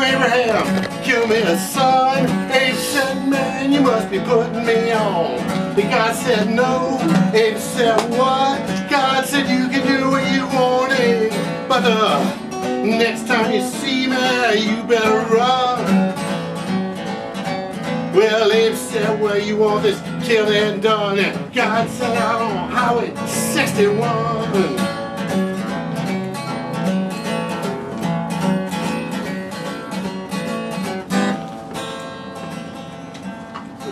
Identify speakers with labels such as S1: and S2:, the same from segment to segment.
S1: Abraham, give me a son. Abe said, man, you must be putting me on. God said, no. Abe said, what? God said, you can do what you want, Abe. But next time you see me, you better run. Well, Abe said, well, you want this killed and done. And God said, out on Highway 61.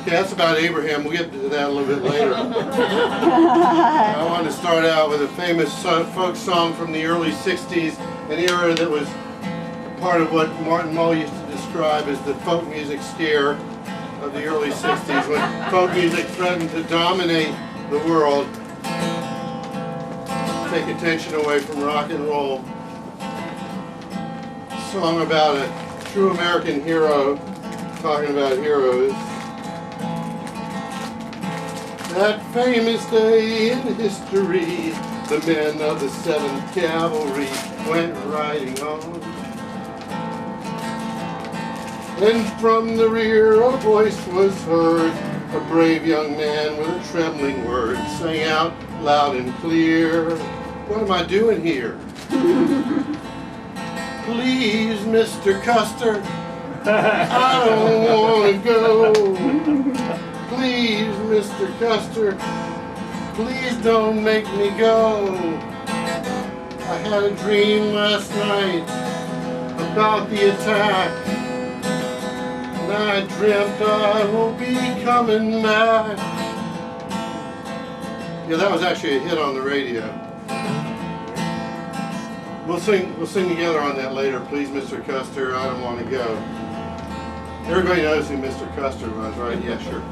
S1: That's about Abraham. We'll get to that a little bit later. I wanted to start out with a famous folk song from the early 60s, an era that was part of what Martin Mull used to describe as the folk music scare of the early 60s, when folk music threatened to dominate the world, take attention away from rock and roll. A song about a true American hero, talking about heroes. That famous day in history, the men of the 7th Cavalry went riding on. And from the rear a voice was heard, a brave young man with a trembling word sang out loud and clear, what am I doing here? Please, Mr. Custer, I don't want to go. Please, Mr. Custer, please don't make me go. I had a dream last night about the attack, and I dreamt I will be coming back. Yeah, that was actually a hit on the radio. We'll sing together on that later. Please, Mr. Custer, I don't want to go. Everybody knows who Mr. Custer was, right? Yeah, sure.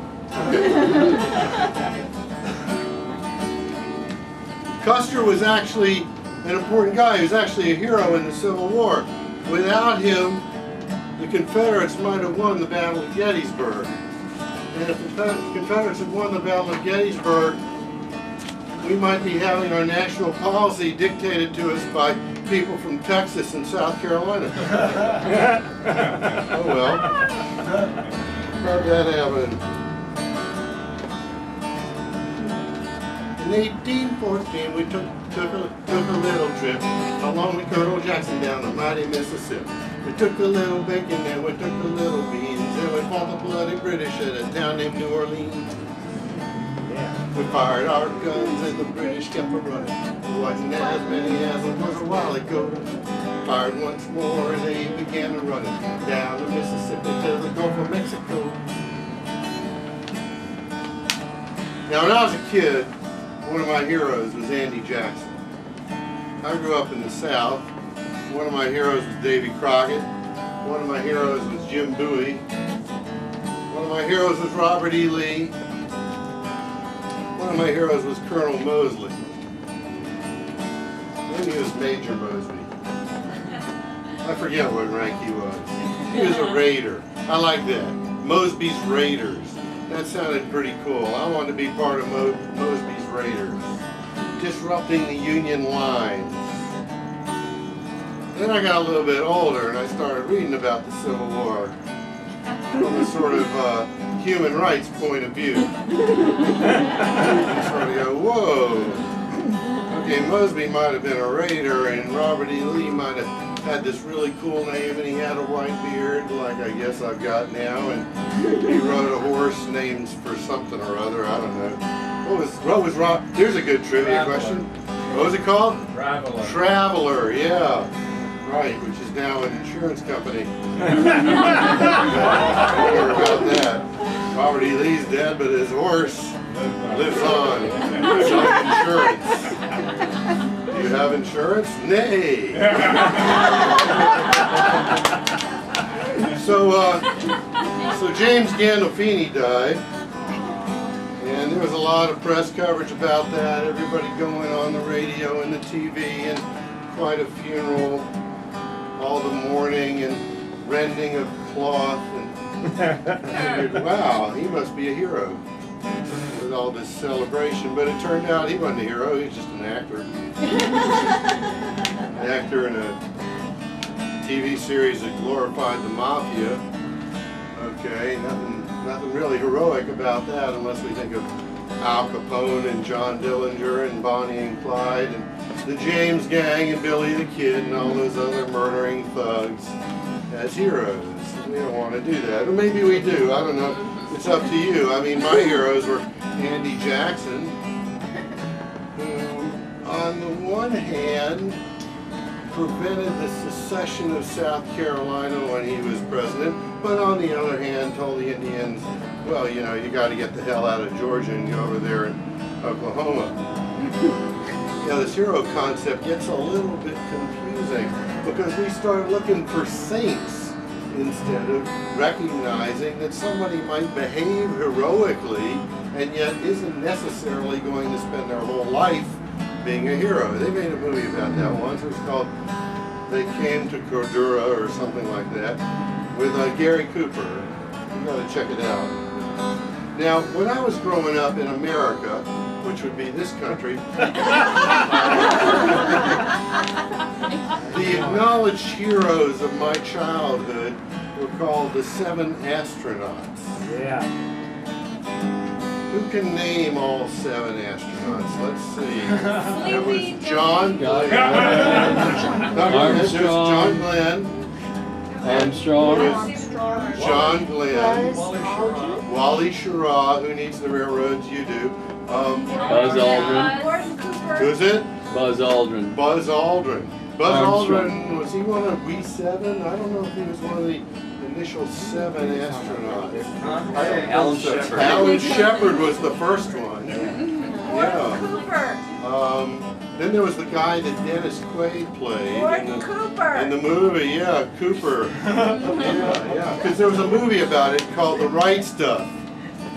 S1: Custer was actually an important guy. He was actually a hero in the Civil War. Without him, the Confederates might have won the Battle of Gettysburg. And if the Confederates had won the Battle of Gettysburg, we might be having our national policy dictated to us by people from Texas and South Carolina. Oh well. How'd that happen? In 1814, we took a little trip along with Colonel Jackson down the mighty Mississippi. We took a little bacon and we took a little beans, and we fought the bloody British at a town named New Orleans. We fired our guns and the British kept running. There wasn't as many as it was a while ago. Fired once more and they began to run down the Mississippi to the Gulf of Mexico. Now when I was a kid, one of my heroes was Andy Jackson. I grew up in the South. One of my heroes was Davy Crockett. One of my heroes was Jim Bowie. One of my heroes was Robert E. Lee. One of my heroes was Colonel Mosley. Then he was Major Mosby. I forget what rank he was. He was a Raider. I like that. Mosby's Raiders. That sounded pretty cool. I wanted to be part of Mosby's Raiders, disrupting the Union lines. Then I got a little bit older and I started reading about the Civil War from a sort of human rights point of view. You sort of go, whoa. Okay, Mosby might have been a Raider and Robert E. Lee might have had this really cool name and he had a white beard like I guess I've got now, and he rode a horse named for something or other, I don't know. What was Rob? Here's a good trivia question. What was it called?
S2: Traveler.
S1: Traveler, yeah. Right, which is now an insurance company. Don't worry about that. Robert E. Lee's dead, but his horse lives on. Selling insurance. Do you have insurance? Nay. So James Gandolfini died, and there was a lot of press coverage about that. Everybody going on the radio and the TV, and quite a funeral. All the mourning and rending of cloth, and I figured, wow, he must be a hero with all this celebration. But it turned out he wasn't a hero, he was just an actor. An actor in a TV series that glorified the mafia. Okay, nothing really heroic about that unless we think of Al Capone and John Dillinger and Bonnie and Clyde and the James Gang and Billy the Kid and all those other murdering thugs as heroes. We don't want to do that. Or maybe we do. I don't know. It's up to you. I mean, my heroes were Andy Jackson, who on the one hand prevented the secession of South Carolina when he was president, but on the other hand told the Indians, well, you know, you got to get the hell out of Georgia and go over there in Oklahoma. Yeah, this hero concept gets a little bit confusing because we start looking for saints instead of recognizing that somebody might behave heroically and yet isn't necessarily going to spend their whole life being a hero. They made a movie about that once. It was called They Came to Cordura or something like that with Gary Cooper. You got to check it out. Now, when I was growing up in America, which would be this country, the acknowledged heroes of my childhood were called the 7 astronauts.
S2: Yeah.
S1: Who can name all 7 astronauts? Let's see. That was John Glenn.
S3: Armstrong.
S1: John Glenn.
S3: Armstrong.
S1: John Glenn. Wally Schirra. Who needs the railroads? You do.
S3: Buzz Aldrin.
S1: Who's it?
S3: Buzz Aldrin.
S1: Buzz Aldrin. Buzz
S3: Armstrong.
S1: Aldrin, was he one of We-7? I don't know if he was one of the initial 7 astronauts. I don't
S3: Alan
S1: think so.
S3: Shepard.
S1: Alan Shepard was the first one. Yeah. Then there was the guy that Dennis Quaid played in the movie. Yeah, Cooper. Yeah. Because there was a movie about it called The Right Stuff,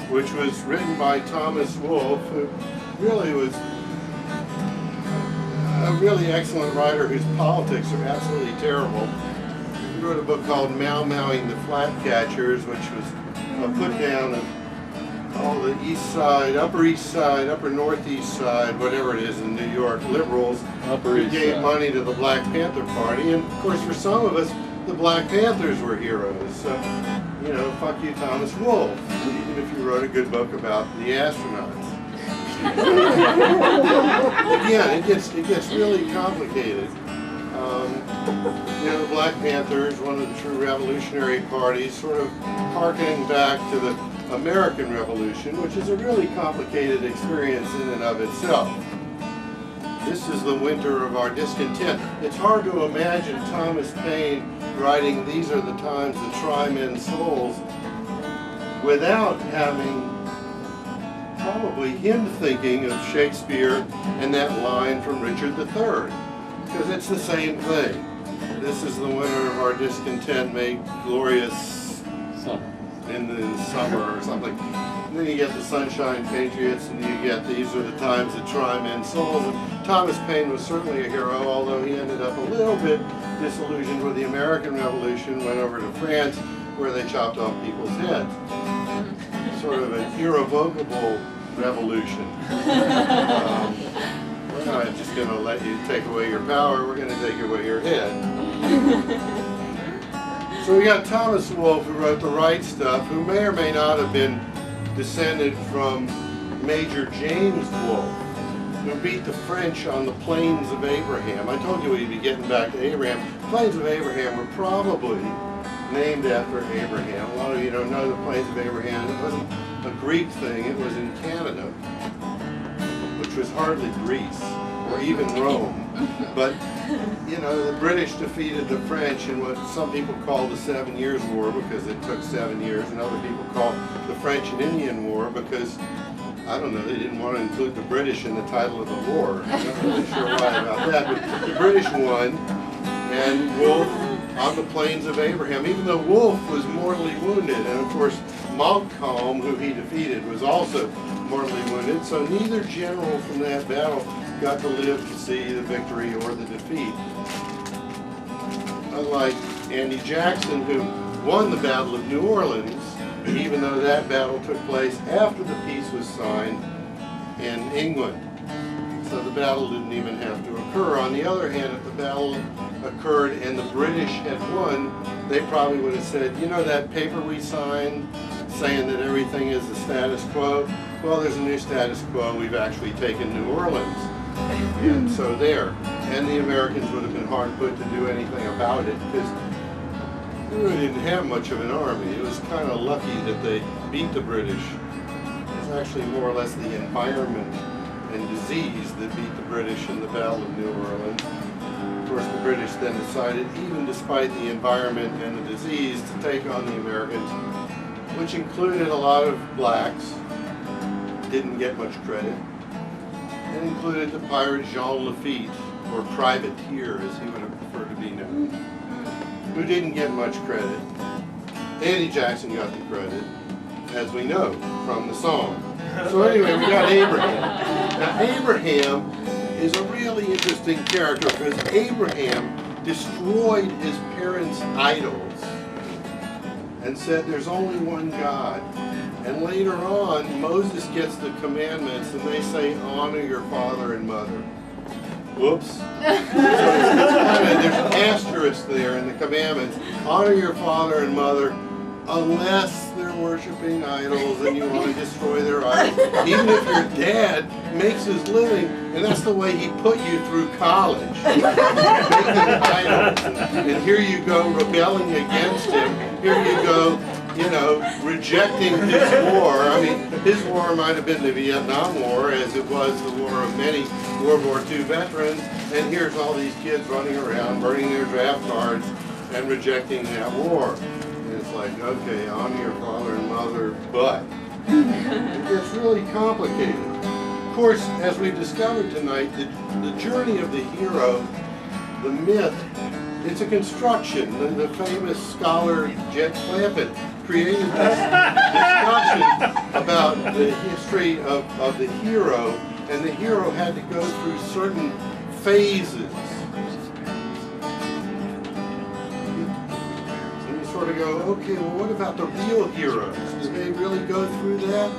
S1: which was written by Thomas Wolfe, who really was a really excellent writer whose politics are absolutely terrible. He wrote a book called Mau Mauing the Flatcatchers, which was a put down of all the East Side, Upper Northeast Side, whatever it is in New York, liberals who gave money to the Black Panther Party. And of course, for some of us, the Black Panthers were heroes. So, you know, fuck you, Thomas Wolfe, even if you wrote a good book about the astronauts. Again, it gets really complicated. You know, the Black Panthers, one of the true revolutionary parties, sort of harkening back to the American Revolution, which is a really complicated experience in and of itself. This is the winter of our discontent. It's hard to imagine Thomas Paine writing "These are the times that try men's souls" without having probably him thinking of Shakespeare and that line from Richard III, because it's the same thing. This is the winter of our discontent, made glorious in the summer or something. And then you get the Sunshine Patriots, and you get "These are the times that try men's souls." And Thomas Paine was certainly a hero, although he ended up a little bit disillusioned with the American Revolution, went over to France, where they chopped off people's heads. Sort of an irrevocable revolution. We're not just going to let you take away your power, we're going to take away your head. So we got Thomas Wolfe, who wrote The Right Stuff, who may or may not have been descended from Major James Wolfe, who beat the French on the Plains of Abraham. I told you we'd be getting back to Abraham. The Plains of Abraham were probably named after Abraham. A lot of you don't know the Plains of Abraham. It wasn't a Greek thing, it was in Canada, which was hardly Greece or even Rome. But, you know, the British defeated the French in what some people call the 7 Years' War because it took 7 years, and other people call the French and Indian War because, I don't know, they didn't want to include the British in the title of the war. I'm not really sure why about that, but the British won, and Wolfe on the Plains of Abraham, even though Wolfe was mortally wounded, and of course Montcalm, who he defeated, was also mortally wounded, so neither general from that battle got to live to see the victory or the defeat. Unlike Andy Jackson, who won the Battle of New Orleans, even though that battle took place after the peace was signed in England. So the battle didn't even have to occur. On the other hand, if the Battle occurred and the British had won, they probably would have said, you know that paper we signed saying that everything is the status quo? Well, there's a new status quo. We've actually taken New Orleans. And so there. And the Americans would have been hard put to do anything about it because they really didn't have much of an army. It was kind of lucky that they beat the British. It was actually more or less the environment and disease that beat the British in the Battle of New Orleans. Of course, the British then decided, even despite the environment and the disease, to take on the Americans, which included a lot of blacks, didn't get much credit, and included the pirate Jean Lafitte, or privateer as he would have preferred to be known, who didn't get much credit. Andy Jackson got the credit, as we know from the song. So anyway, we got Abraham. Now Abraham is a really interesting character because Abraham destroyed his parents' idols and said there's only one God. And later on, Moses gets the commandments and they say honor your father and mother. Whoops. So there's an asterisk there in the commandments. Honor your father and mother unless they're worshiping idols and you want to destroy their idols. Even if your dad makes his living, and that's the way he put you through college, making idols. And here you go rebelling against him. Here you go, you know, rejecting his war. I mean, his war might have been the Vietnam War, as it was the war of many World War II veterans. And here's all these kids running around, burning their draft cards, and rejecting that war. It's like, okay, honor your father and mother, but it gets really complicated. Of course, as we've discovered tonight, the journey of the hero, the myth, it's a construction. The famous scholar Jed Clampett created this discussion about the history of the hero, and the hero had to go through certain phases. Sort of go, okay, well, what about the real heroes? Do they really go through that?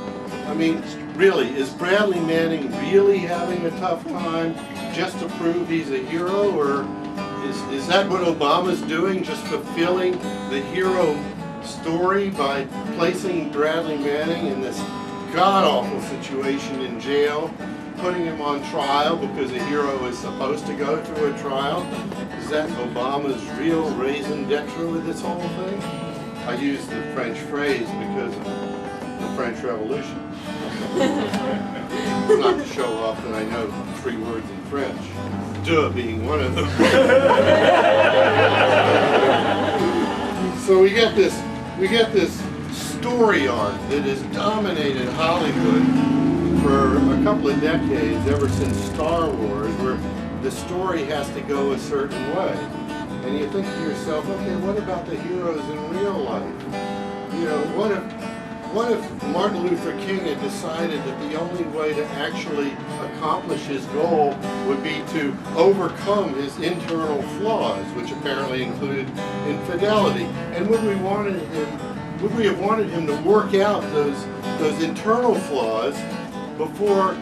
S1: I mean, really, is Bradley Manning really having a tough time just to prove he's a hero, or is that what Obama's doing, just fulfilling the hero story by placing Bradley Manning in this god-awful situation in jail, putting him on trial because a hero is supposed to go through a trial? Is that Obama's real raison d'etre with this whole thing? I use the French phrase because of the French Revolution. Not to show off that I know 3 words in French, de being one of them. So we get this story arc that has dominated Hollywood for a couple of decades, ever since Star Wars, where the story has to go a certain way. And you think to yourself, okay, what about the heroes in real life? You know, what if Martin Luther King had decided that the only way to actually accomplish his goal would be to overcome his internal flaws, which apparently included infidelity? And would we have wanted him to work out those internal flaws before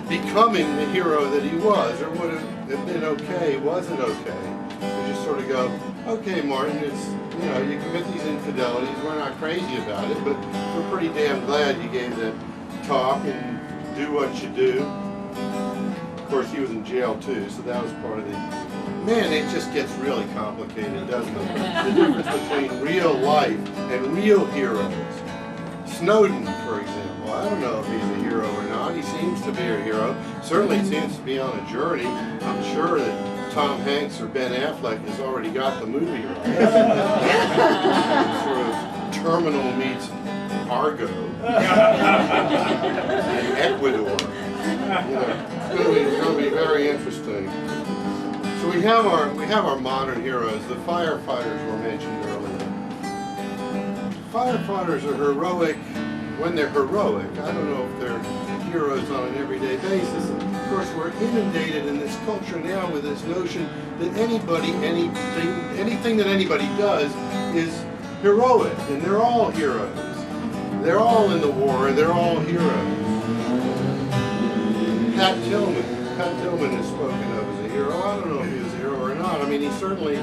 S1: becoming the hero that he was? Or would it have been okay? Was it okay to just sort of go, okay, Martin, it's, you know, you commit these infidelities, we're not crazy about it, but we're pretty damn glad you gave that talk and do what you do. Of course, he was in jail too, so that was part of the... Man, it just gets really complicated, doesn't it? The difference between real life and real heroes. Snowden, for example, I don't know if he's a hero or not. He seems to be a hero. Certainly seems to be on a journey. I'm sure that Tom Hanks or Ben Affleck has already got the movie right. Sort of Terminal meets Argo in Ecuador. You know, it's going to be very interesting. So we have our modern heroes. The firefighters were mentioned earlier. Firefighters are heroic when they're heroic. I don't know if they're heroes on an everyday basis. And of course, we're inundated in this culture now with this notion that anything that anybody does is heroic, and they're all heroes. They're all in the war, they're all heroes. Pat Tillman is spoken of as a hero. I don't know if he was a hero or not. out. I mean, he certainly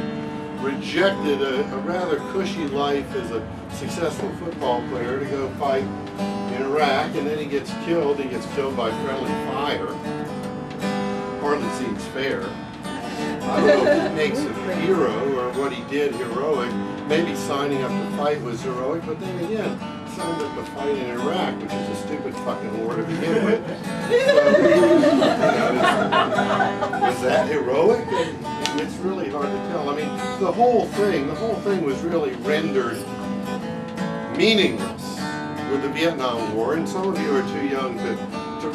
S1: rejected a rather cushy life as a successful football player to go fight in Iraq, and then he gets killed. He gets killed by friendly fire. Hardly seems fair. I don't know if it makes him a hero or what he did heroic. Maybe signing up to fight was heroic, but then again, signed up to fight in Iraq, which is a stupid fucking war to begin with. Was that heroic? It's really hard to tell. I mean, the whole thing was really rendered meaningless with the Vietnam War, and some of you are too young to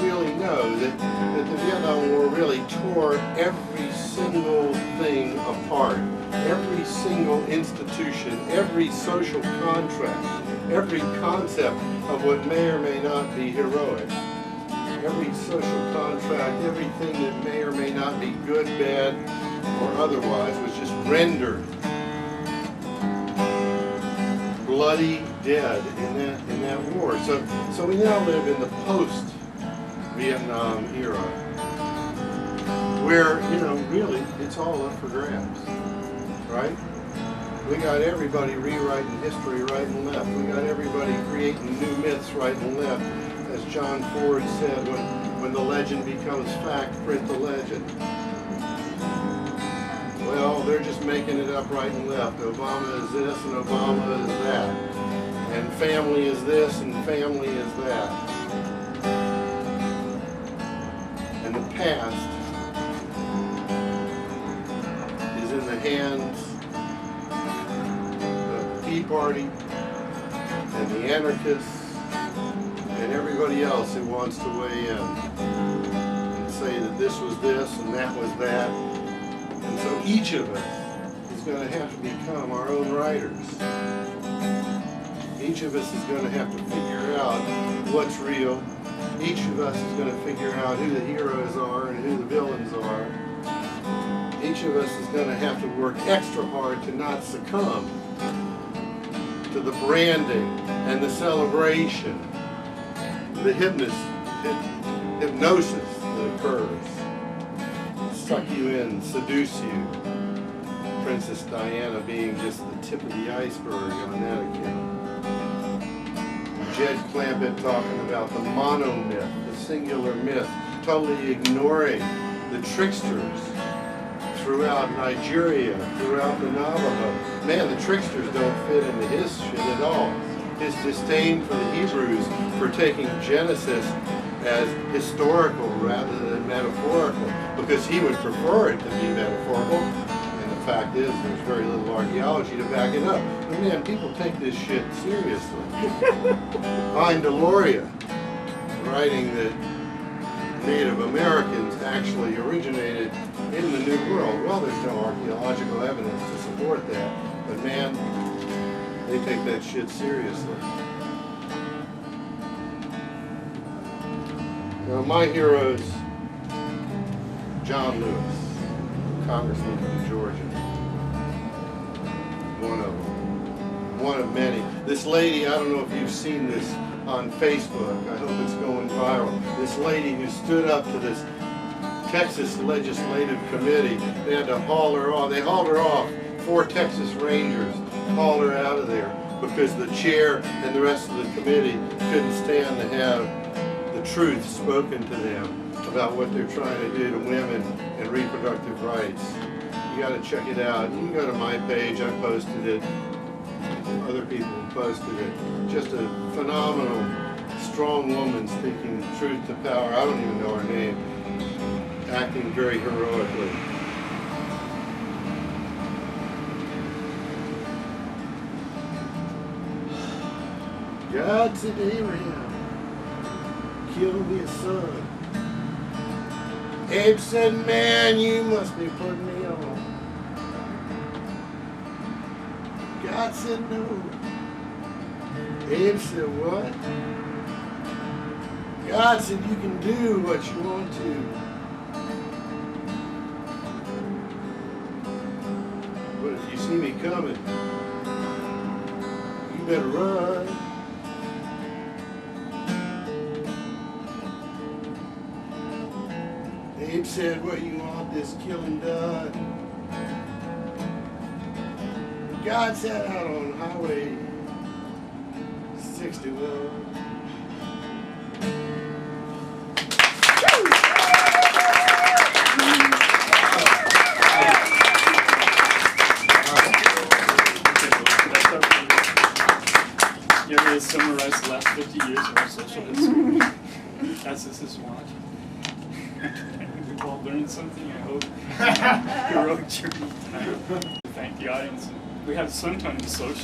S1: really know that the Vietnam War really tore every single thing apart. Every single institution, every social contract, every concept of what may or may not be heroic. Every social contract, everything that may or may not be good, bad, or otherwise was just rendered bloody dead in that war. So we now live in the post-Vietnam era, where, you know, really it's all up for grabs, right? We got everybody rewriting history right and left. We got everybody creating new myths right and left. As John Ford said, when the legend becomes fact, print the legend. Well, they're just making it up right and left. Obama is this and Obama is that. And family is this and family is that. And the past is in the hands of the Tea Party and the anarchists and everybody else who wants to weigh in and say that this was this and that was that. And so each of us is going to have to become our own writers. Each of us is going to have to figure out what's real. Each of us is going to figure out who the heroes are and who the villains are. Each of us is going to have to work extra hard to not succumb to the branding and the celebration, the hypnosis that occurs. Suck you in, seduce you. Princess Diana being just the tip of the iceberg on that account. Jed Clampett talking about the monomyth, the singular myth, totally ignoring the tricksters throughout Nigeria, throughout the Navajo. Man, the tricksters don't fit into his shit at all. His disdain for the Hebrews for taking Genesis as historical rather than metaphorical, because he would prefer it to be metaphorical, and the fact is there's very little archaeology to back it up. But man, people take this shit seriously. Hein Deloria writing that Native Americans actually originated in the New World. Well, there's no archaeological evidence to support that, but man, they take that shit seriously. Now, my heroes, John Lewis, Congressman from Georgia. One of them. One of many. This lady, I don't know if you've seen this on Facebook. I hope it's going viral. This lady who stood up to this Texas Legislative Committee, they had to haul her off. They hauled her off. 4 Texas Rangers hauled her out of there because the chair and the rest of the committee couldn't stand to have the truth spoken to them about what they're trying to do to women and reproductive rights. You got to check it out. You can go to my page. I posted it. Other people posted it. Just a phenomenal, strong woman speaking truth to power. I don't even know her name. Acting very heroically. God said to Abraham, kill me a son. Abe said, man, you must be putting me on. God said no. Abe said, what? God said you can do what you want to. But if you see me coming, you better run. Abe said, what you want this killing done? God set out on Highway 61.
S2: You ever summarize the last 50 years of our social history? As this is one. We've all learned something, I hope. Heroic journey. Thank the audience. We have some kind of social.